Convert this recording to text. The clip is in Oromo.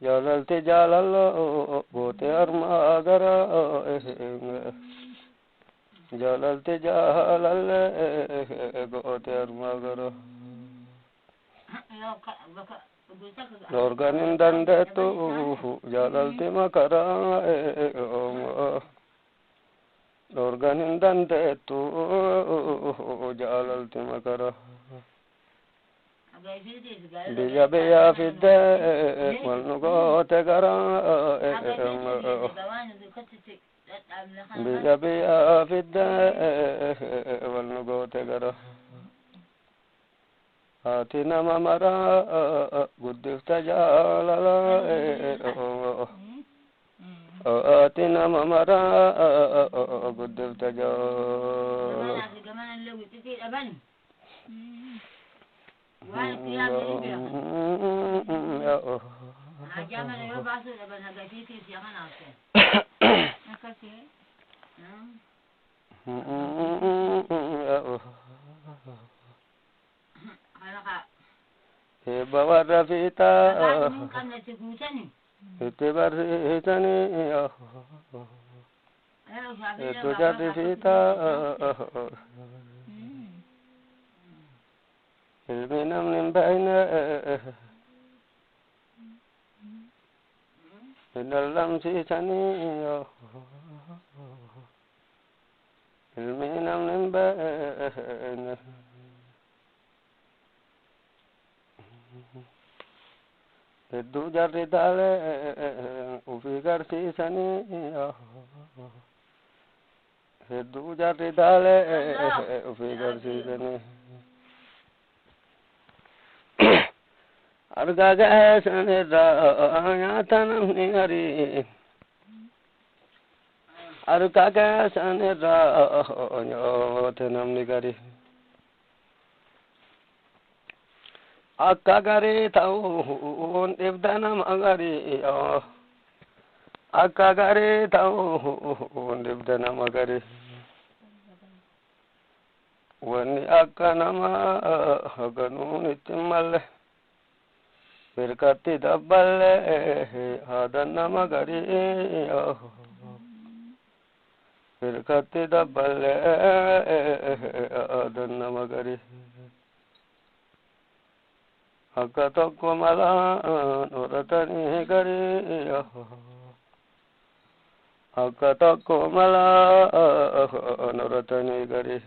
jalalti jalalo gote armagara jalalti jalalle gote armagara Lorganin dandetu jalalti makara Lorganin dandetu jalalti makara Bija bija fidde walnugote gara Bija bija fidde walnugote gara Ati nama mara guddifta jaalala Ati nama mara guddifta jaalala Bawa Rafita, itu barisani, itu jadi Rafita. Ilminam nimbaina, dalam sisani, ilminam nimbaina. Itu jadi dale, ufigar sisani, itu jadi dale, ufigar sisani. Arga gasane ra tanam ningari, arga gasane ra tanam ningari. Akka gari taun ibdanam agari akka gari taun ibdanam agari wani akka nama ganun itimalle birkati dabballe hadan nama gari birkati dabballe hadan nama gari Akka tokko mala nuratani gari Akka tokko mala nuratani gari